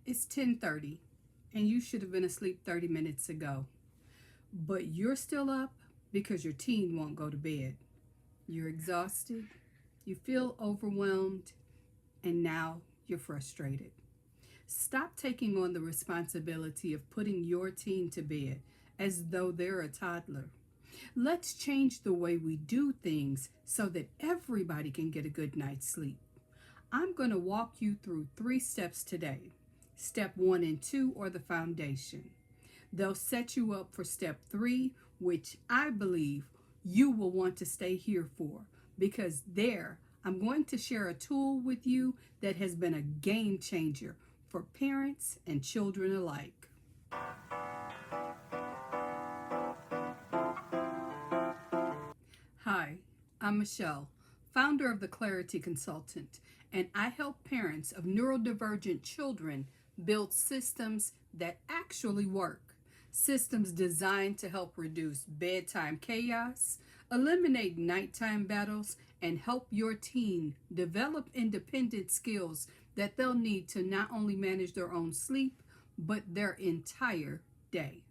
It's 10:30 and you should have been asleep 30 minutes ago. But you're still up because your teen won't go to bed. You're exhausted, you feel overwhelmed, and now you're frustrated. Stop taking on the responsibility of putting your teen to bed as though they're a toddler. Let's change the way we do things so that everybody can get a good night's sleep. I'm going to walk you through 3 steps today. Step 1 and 2 are the foundation. They'll set you up for step 3, which I believe you will want to stay here for, because there I'm going to share a tool with you that has been a game changer for parents and children alike. Hi, I'm Michelle, founder of the Clarity Consultant, and I help parents of neurodivergent children build systems that actually work. Systems designed to help reduce bedtime chaos, eliminate nighttime battles, and help your teen develop independent skills that they'll need to not only manage their own sleep, but their entire day.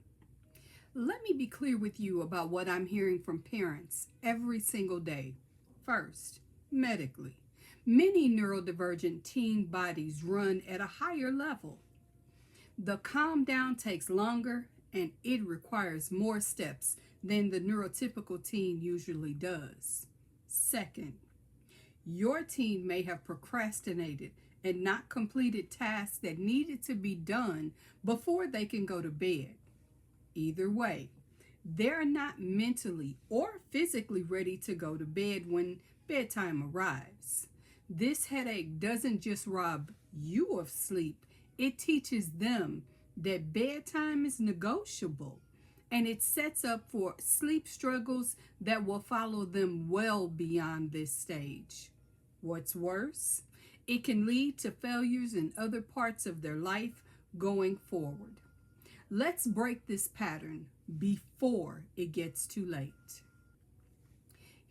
Let me be clear with you about what I'm hearing from parents every single day. First, medically, many neurodivergent teen bodies run at a higher level. The calm down takes longer and it requires more steps than the neurotypical teen usually does. Second, your teen may have procrastinated and not completed tasks that needed to be done before they can go to bed. Either way, they're not mentally or physically ready to go to bed when bedtime arrives. This headache doesn't just rob you of sleep, it teaches them that bedtime is negotiable, and it sets up for sleep struggles that will follow them well beyond this stage. What's worse, it can lead to failures in other parts of their life going forward. Let's break this pattern before it gets too late.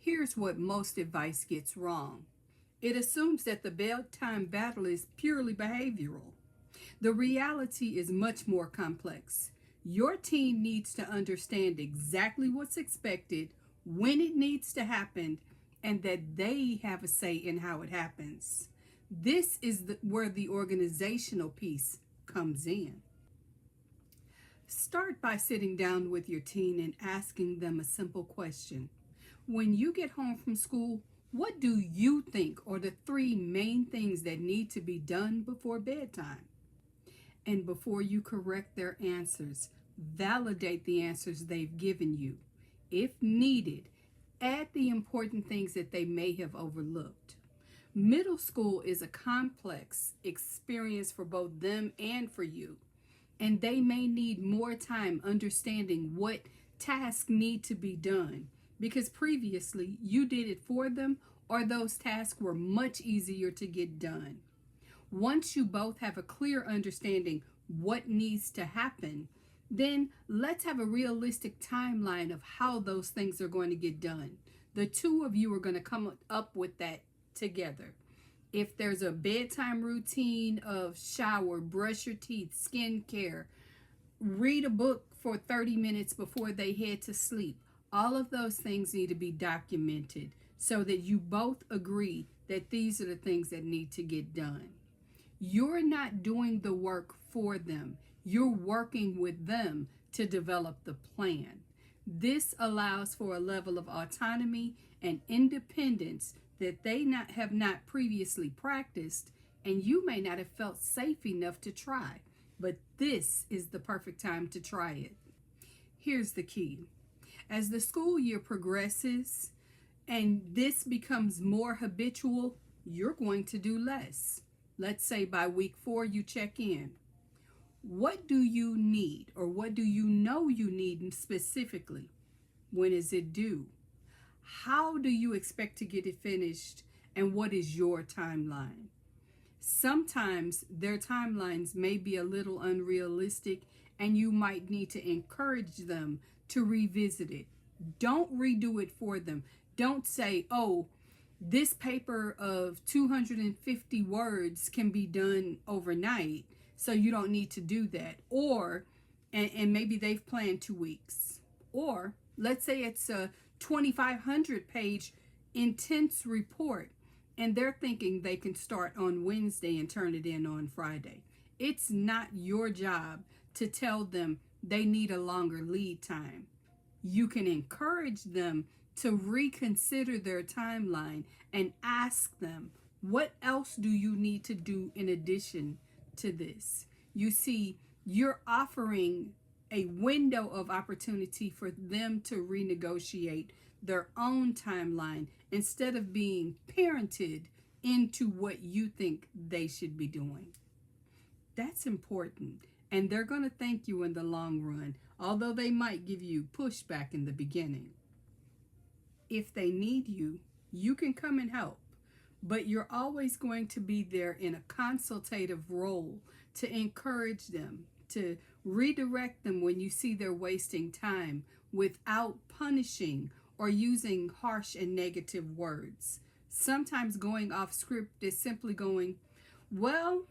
Here's what most advice gets wrong. It assumes that the bedtime battle is purely behavioral. The reality is much more complex. Your teen needs to understand exactly what's expected, when it needs to happen, and that they have a say in how it happens. This is where the organizational piece comes in. Start by sitting down with your teen and asking them a simple question. When you get home from school, what do you think are the 3 main things that need to be done before bedtime? And before you correct their answers, validate the answers they've given you. If needed, add the important things that they may have overlooked. Middle school is a complex experience for both them and for you, and they may need more time understanding what tasks need to be done because previously you did it for them or those tasks were much easier to get done. Once you both have a clear understanding what needs to happen, then let's have a realistic timeline of how those things are going to get done. The two of you are going to come up with that together. If there's a bedtime routine of shower, brush your teeth, skincare, read a book for 30 minutes before they head to sleep, all of those things need to be documented so that you both agree that these are the things that need to get done. You're not doing the work for them. You're working with them to develop the plan. This allows for a level of autonomy and independence that they have not previously practiced, and you may not have felt safe enough to try, but this is the perfect time to try it. Here's the key. As the school year progresses and this becomes more habitual, you're going to do less. Let's say by week 4 you check in. What do you need, or what do you know you need specifically? When is it due? How do you expect to get it finished, and what is your timeline? Sometimes their timelines may be a little unrealistic and you might need to encourage them to revisit it. Don't redo it for them. Don't say, oh, this paper of 250 words can be done overnight, so you don't need to do that. Or, and maybe they've planned 2 weeks. Or let's say it's a 2,500 page intense report and they're thinking they can start on Wednesday and turn it in on Friday. It's not your job to tell them they need a longer lead time. You can encourage them to reconsider their timeline and ask them, what else do you need to do in addition to this? You see, you're offering a window of opportunity for them to renegotiate their own timeline instead of being parented into what you think they should be doing. That's important. And they're going to thank you in the long run, although they might give you pushback in the beginning. If they need you, you can come and help, but you're always going to be there in a consultative role to encourage them, to redirect them when you see they're wasting time without punishing or using harsh and negative words. Sometimes going off script is simply going, well,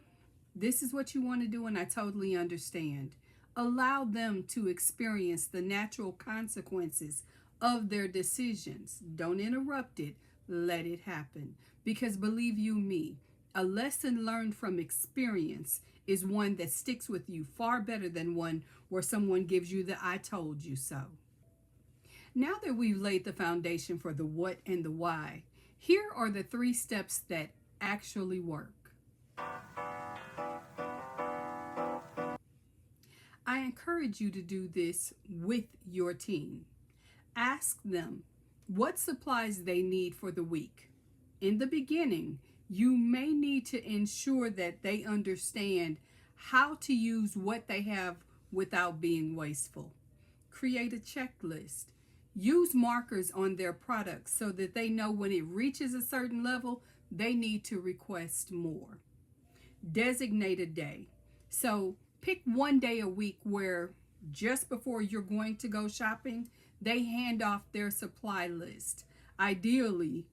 this is what you want to do, and I totally understand. Allow them to experience the natural consequences of their decisions. Don't interrupt it. Let it happen. Because believe you me, a lesson learned from experience is one that sticks with you far better than one where someone gives you the I told you so. Now that we've laid the foundation for the what and the why, here are the 3 steps that actually work. I encourage you to do this with your team. Ask them what supplies they need for the week. In the beginning, you may need to ensure that they understand how to use what they have without being wasteful. Create a checklist. Use markers on their products so that they know when it reaches a certain level, they need to request more. Designate a day. So pick one day a week where just before you're going to go shopping, they hand off their supply list. Ideally,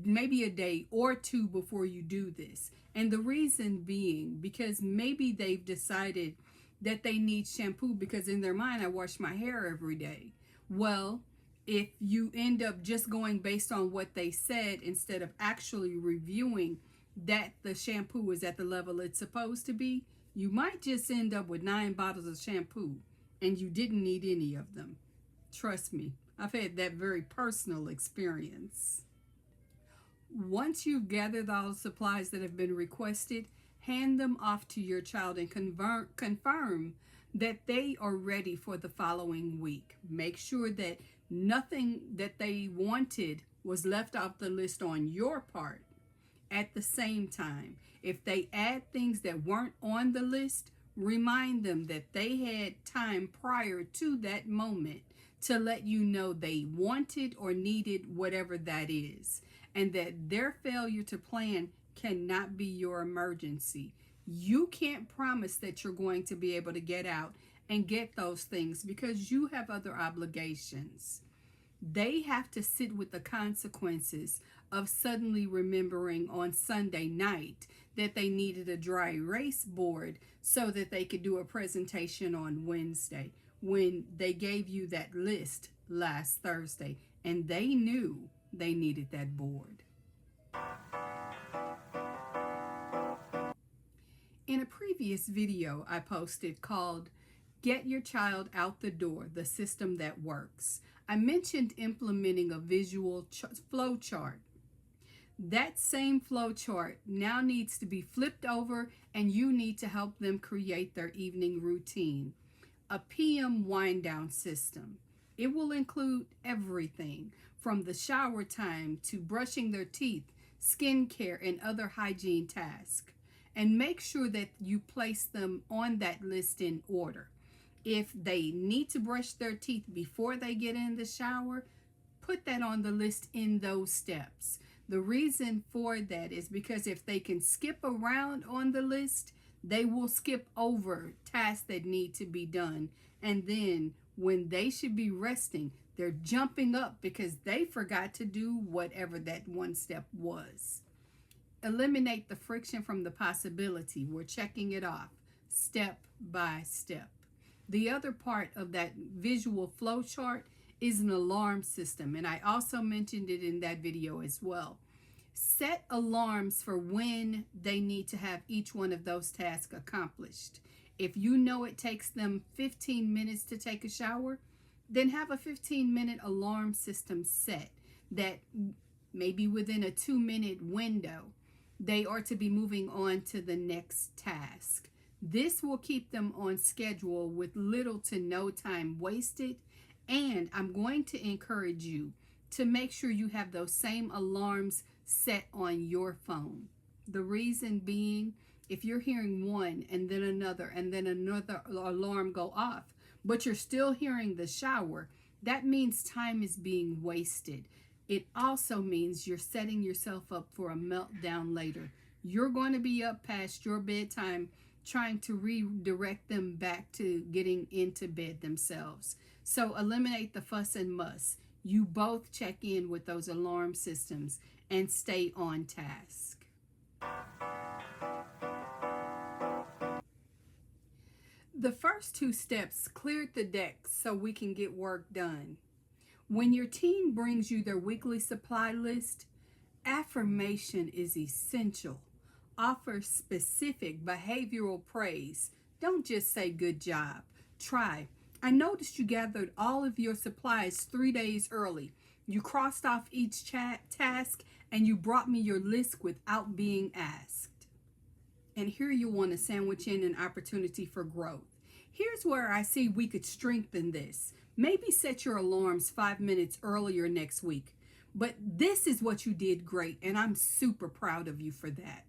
maybe a day or 2 before you do this. And the reason being because maybe they've decided that they need shampoo because in their mind, I wash my hair every day. Well, if you end up just going based on what they said instead of actually reviewing that the shampoo is at the level it's supposed to be, you might just end up with 9 bottles of shampoo and you didn't need any of them. Trust me, I've had that very personal experience. Once you've gathered all the supplies that have been requested, hand them off to your child and confirm that they are ready for the following week. Make sure that nothing that they wanted was left off the list on your part. At the same time, if they add things that weren't on the list, remind them that they had time prior to that moment to let you know they wanted or needed whatever that is, and that their failure to plan cannot be your emergency. You can't promise that you're going to be able to get out and get those things because you have other obligations. They have to sit with the consequences of suddenly remembering on Sunday night that they needed a dry erase board so that they could do a presentation on Wednesday when they gave you that list last Thursday and they knew they needed that board. In a previous video I posted called Get Your Child Out the Door, the System That Works, I mentioned implementing a visual flow chart. That same flow chart now needs to be flipped over and you need to help them create their evening routine. A PM wind down system. It will include everything from the shower time to brushing their teeth, skincare, and other hygiene tasks. And make sure that you place them on that list in order. If they need to brush their teeth before they get in the shower, put that on the list in those steps. The reason for that is because if they can skip around on the list, they will skip over tasks that need to be done. And then when they should be resting, they're jumping up because they forgot to do whatever that one step was. Eliminate the friction from the possibility. We're checking it off step by step. The other part of that visual flow chart is an alarm system, and I also mentioned it in that video as well. Set alarms for when they need to have each one of those tasks accomplished. If you know it takes them 15 minutes to take a shower, then have a 15-minute alarm system set that maybe within a 2-minute window, they are to be moving on to the next task. This will keep them on schedule with little to no time wasted. And I'm going to encourage you to make sure you have those same alarms set on your phone. The reason being, if you're hearing one and then another alarm go off, but you're still hearing the shower, that means time is being wasted. It also means you're setting yourself up for a meltdown later. You're going to be up past your bedtime trying to redirect them back to getting into bed themselves. So eliminate the fuss and muss. You both check in with those alarm systems and stay on task. The first two steps cleared the decks so we can get work done. When your teen brings you their weekly supply list, affirmation is essential. Offer specific behavioral praise. Don't just say good job. Try. I noticed you gathered all of your supplies 3 days early. You crossed off each task and you brought me your list without being asked. And here you want to sandwich in an opportunity for growth. Here's where I see we could strengthen this. Maybe set your alarms 5 minutes earlier next week. But this is what you did great, and I'm super proud of you for that.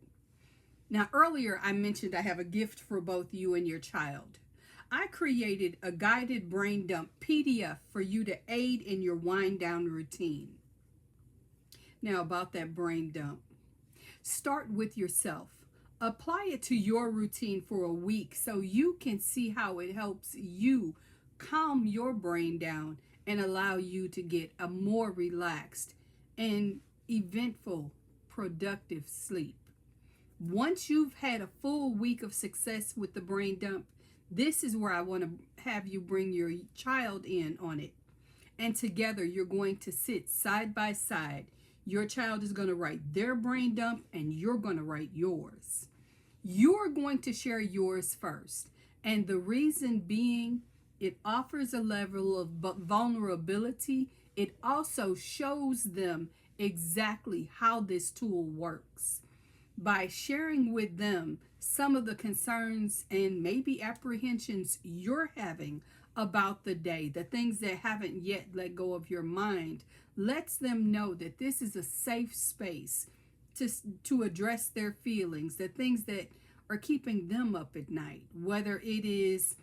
Now, earlier I mentioned I have a gift for both you and your child. I created a guided brain dump PDF for you to aid in your wind down routine. Now, about that brain dump. Start with yourself. Apply it to your routine for a week so you can see how it helps you calm your brain down and allow you to get a more relaxed and eventful, productive sleep. Once you've had a full week of success with the brain dump, this is where I want to have you bring your child in on it. And together you're going to sit side by side. Your child is going to write their brain dump and you're going to write yours. You're going to share yours first. And the reason being, it offers a level of vulnerability. It also shows them exactly how this tool works. By sharing with them some of the concerns and maybe apprehensions you're having about the day, the things that haven't yet let go of your mind, lets them know that this is a safe space to address their feelings, the things that are keeping them up at night. Whether it is,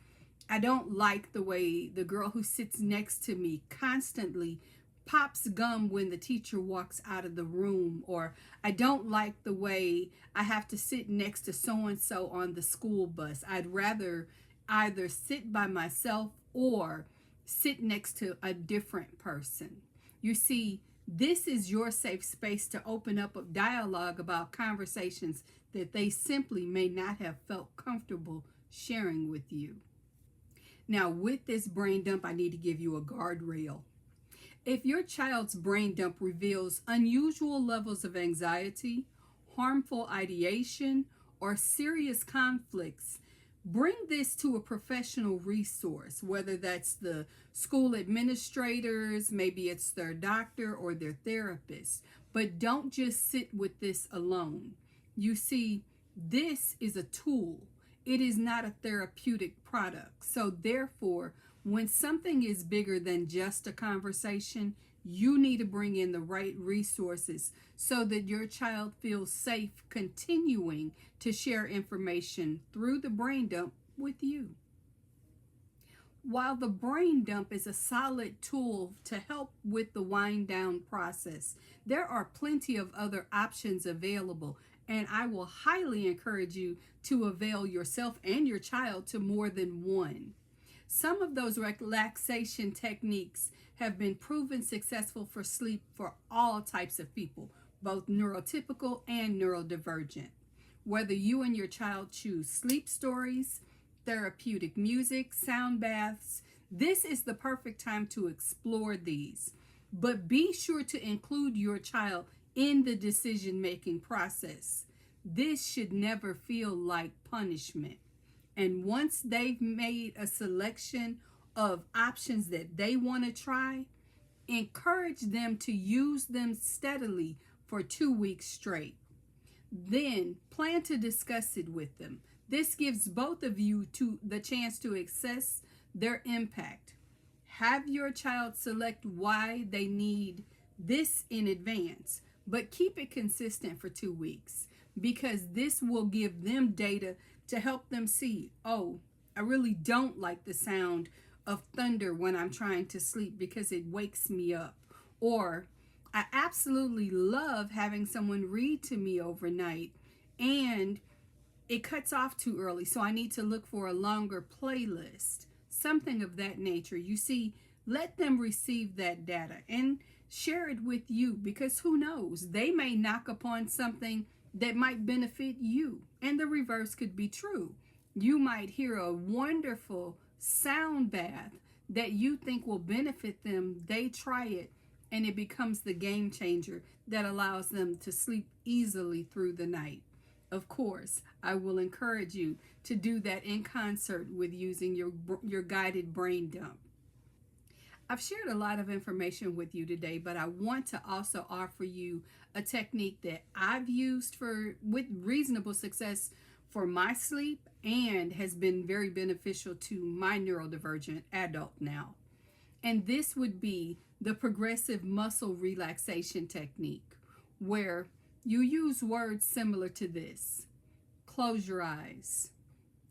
I don't like the way the girl who sits next to me constantly pops gum when the teacher walks out of the room, or I don't like the way I have to sit next to so-and-so on the school bus. I'd rather either sit by myself or sit next to a different person. You see, this is your safe space to open up a dialogue about conversations that they simply may not have felt comfortable sharing with you. Now, with this brain dump, I need to give you a guardrail. If your child's brain dump reveals unusual levels of anxiety, harmful ideation, or serious conflicts, bring this to a professional resource, whether that's the school administrators, maybe it's their doctor or their therapist. But don't just sit with this alone. You see, this is a tool. It is not a therapeutic product. So therefore, when something is bigger than just a conversation, you need to bring in the right resources so that your child feels safe continuing to share information through the brain dump with you. While the brain dump is a solid tool to help with the wind down process, there are plenty of other options available, and I will highly encourage you to avail yourself and your child to more than one. Some of those relaxation techniques have been proven successful for sleep for all types of people, both neurotypical and neurodivergent. Whether you and your child choose sleep stories, therapeutic music, sound baths, this is the perfect time to explore these. But be sure to include your child in the decision-making process. This should never feel like punishment. And once they've made a selection of options that they want to try, encourage them to use them steadily for 2 weeks straight. Then plan to discuss it with them. This gives both of you the chance to assess their impact. Have your child select why they need this in advance, but keep it consistent for 2 weeks, because this will give them data to help them see, oh, I really don't like the sound of thunder when I'm trying to sleep because it wakes me up. Or I absolutely love having someone read to me overnight and it cuts off too early, so I need to look for a longer playlist. Something of that nature. You see, let them receive that data and share it with you, because who knows? They may knock upon something that might benefit you, and the reverse could be true. You might hear a wonderful sound bath that you think will benefit them. They try it, and it becomes the game changer that allows them to sleep easily through the night. Of course, I will encourage you to do that in concert with using your guided brain dump. I've shared a lot of information with you today, but I want to also offer you a technique that I've used with reasonable success for my sleep and has been very beneficial to my neurodivergent adult now. And this would be the progressive muscle relaxation technique, where you use words similar to this. Close your eyes.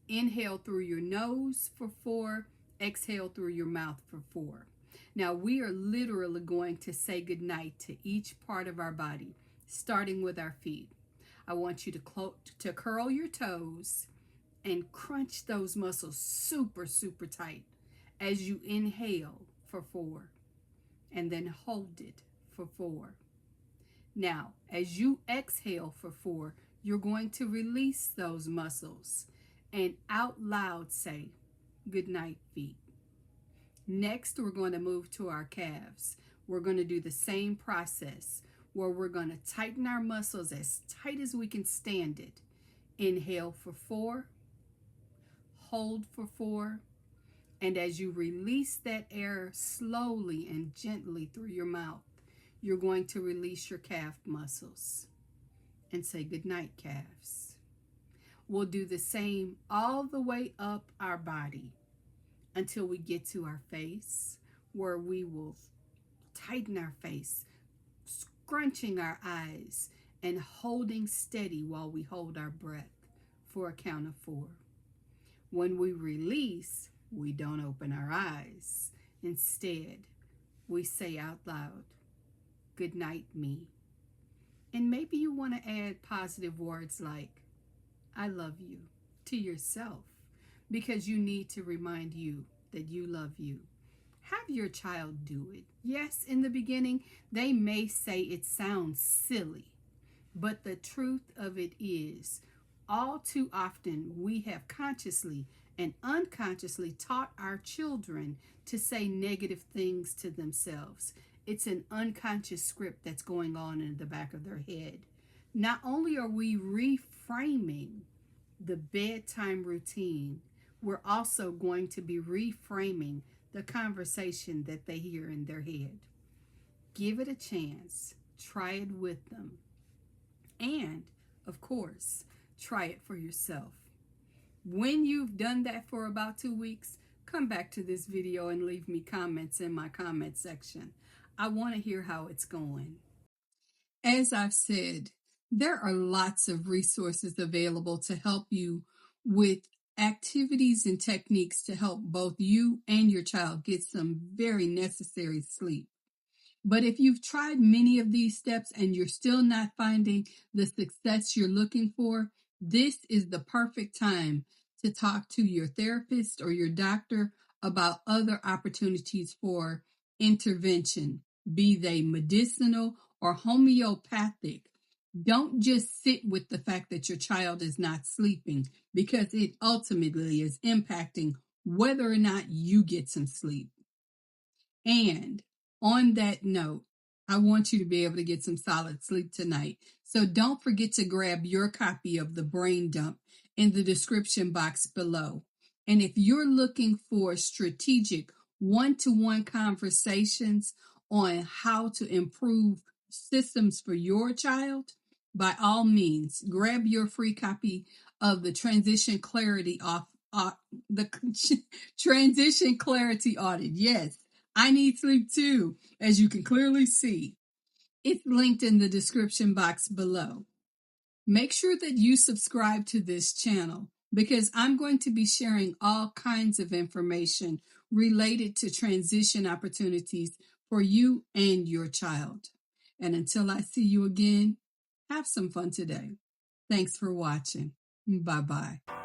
Inhale through your nose for 4. Exhale through your mouth for 4. Now we are literally going to say goodnight to each part of our body, starting with our feet. I want you to curl your toes and crunch those muscles super, super tight as you inhale for 4, and then hold it for 4. Now, as you exhale for 4, you're going to release those muscles and out loud say, good night, feet. Next, we're going to move to our calves. We're going to do the same process where we're going to tighten our muscles as tight as we can stand it. Inhale for 4, hold for 4, and as you release that air slowly and gently through your mouth, you're going to release your calf muscles and say goodnight, calves. We'll do the same all the way up our body until we get to our face, where we will tighten our face, scrunching our eyes, and holding steady while we hold our breath for a count of 4. When we release, we don't open our eyes. Instead, we say out loud, good night, me. And maybe you want to add positive words like, I love you, to yourself, because you need to remind you that you love you. Have your child do it. Yes, in the beginning, they may say it sounds silly, but the truth of it is, all too often we have consciously and unconsciously taught our children to say negative things to themselves. It's an unconscious script that's going on in the back of their head. Not only are we reframing the bedtime routine, we're also going to be reframing the conversation that they hear in their head. Give it a chance. Try it with them. And, of course, try it for yourself. When you've done that for about 2 weeks, come back to this video and leave me comments in my comment section. I want to hear how it's going. As I've said, there are lots of resources available to help you with activities and techniques to help both you and your child get some very necessary sleep. But if you've tried many of these steps and you're still not finding the success you're looking for, this is the perfect time to talk to your therapist or your doctor about other opportunities for intervention, be they medicinal or homeopathic. Don't just sit with the fact that your child is not sleeping, because it ultimately is impacting whether or not you get some sleep. And on that note, I want you to be able to get some solid sleep tonight. So don't forget to grab your copy of The Brain Dump in the description box below. And if you're looking for strategic one-to-one conversations on how to improve systems for your child, by all means, grab your free copy of the the Transition Clarity Audit. Yes, I need sleep too, as you can clearly see. It's linked in the description box below. Make sure that you subscribe to this channel, because I'm going to be sharing all kinds of information related to transition opportunities for you and your child. And until I see you again, have some fun today. Thanks for watching. Bye-bye.